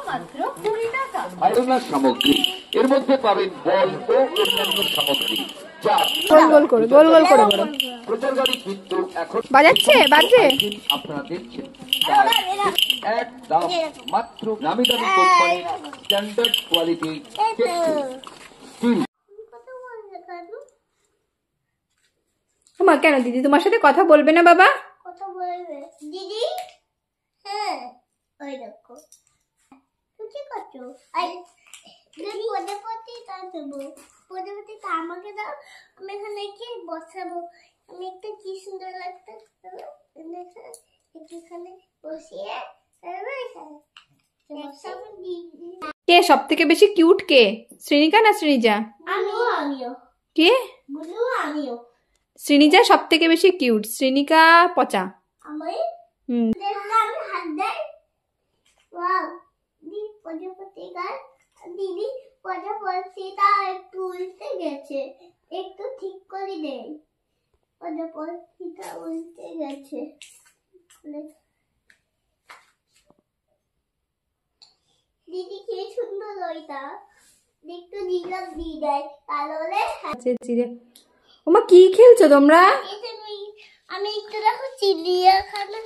মাত্র 20 টাকা। খেলনার সামগ্রী, এর মধ্যে পাবেন বল ও অন্যান্য সামগ্রী যা গোল করে বলো। প্রচারকারী কিন্তু এখন বাজছে আপনারা দেখছেন এক দাম মাত্র নামি দামি কোম্পানি স্ট্যান্ডার্ড কোয়ালিটি স্টিল। মা কেন দিদি তোমার সাথে কথা বলবে না বাবা? কথা বলবে দিদি। হ্যাঁ ওই দেখো তুমি কি করছো? পদে তা দেবো, পদে তা আমাকে দাও, আমি এখানে কি বসাবো। আমি একটা কি সুন্দর লাগতে এখানে বসিয়ে কে সব থেকে বেশি কিউট? কে, শ্রীনিকা না শ্রীনিজা? আমিও কে? আমিও শ্রীনিজা সব থেকে বেশি কিউট, শ্রীনিকা পচা। আমি হাত দেয়। ওয়াও দিদি পদাপতিটা একটু উল্টে গেছে, একটু ঠিক করে দেয়। পদাপতিটা উল্টে গেছে। দিদি কি সুন্দর ওইটা একটু জিলাপ দিয়ে দেয় তাহলে। ওমা কি খেলছো তোমরা? আমি একটু দেখো চিড়িয়াখানা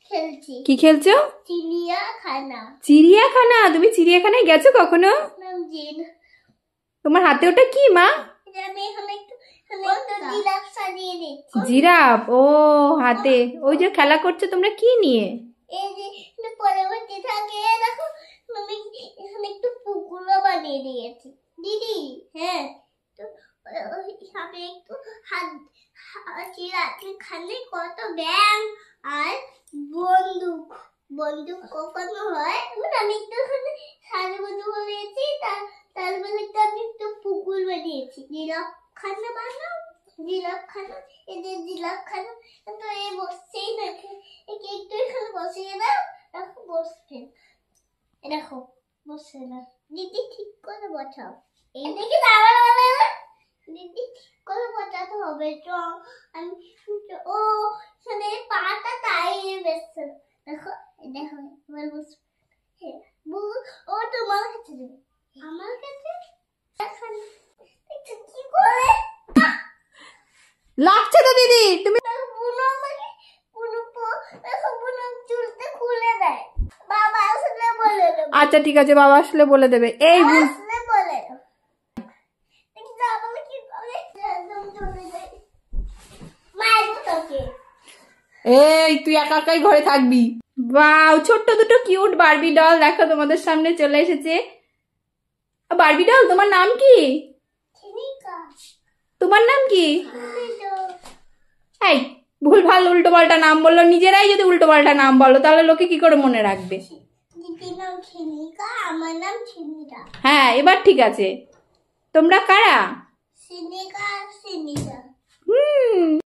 খেলছি। কি খেলছো? চিড়িয়াখানা। চিড়িয়াখানা? তুমি চিড়িয়াখানায় গেছো কখনো? তোমার হাতে ওটা কি মা? আমি এখানে একটু জিরাফ সাজিয়ে দিচ্ছি। জিরাফ? ও হাতে ওই যে খেলা করছো তোমরা কি নিয়ে? এই যে পরবর্তী থাকে দেখো, আমি এখানে একটু পুকুরও বানিয়ে দিয়েছি দিদি। হ্যাঁ তো আমি একটু চিড়িয়াখানে কত ব্যাং আর বন্দুক কখনো হয়। আমি একটু সাজুগুজু বলেছি, তার বলে আমি একটু পুকুর বানিয়েছি। জিরাফখানা বানাও, জিরাফখানা, এদের জিরাফখানা তো এ বসছেই না, একে একটু এখানে বসিয়ে দাও, দেখো বসবে। দেখো বসে না। দিদি ঠিক করে বসাও। এই দেখি দিদি ঠিক করে বসাতে হবে। তো আমি ও এখানে পাটা তাই বেসছে। দেখো দেখো এবার বসবে। ও তোমার কাছে দেবে, আমার কাছে কি করে লাগছে তো দিদি। তুমি চুলতে খুলে দেয়। বাবা আসলে বলে দেবে। আচ্ছা ঠিক আছে, বাবা আসলে বলে দেবে। এই আসলে বলে দেবে। কি করে একদম চলে যায়। মারবো তোকে। এই তুই একা একাই ঘরে থাকবি? ওয়াও, ছোট্ট দুটো কিউট বারবি ডল দেখো তোমাদের সামনে চলে এসেছে। বারবি ডল তোমার নাম কি? তোমার নাম কি? এই ভুলভাল উল্টো পাল্টা নাম বললো। নিজেরাই যদি উল্টো পাল্টা নাম বলো তাহলে লোকে কি করে মনে রাখবে? দিদির নাম ছিনিকা, আমার নাম ছিনিকা। হ্যাঁ এবার ঠিক আছে। তোমরা কারা? ছিনিকা।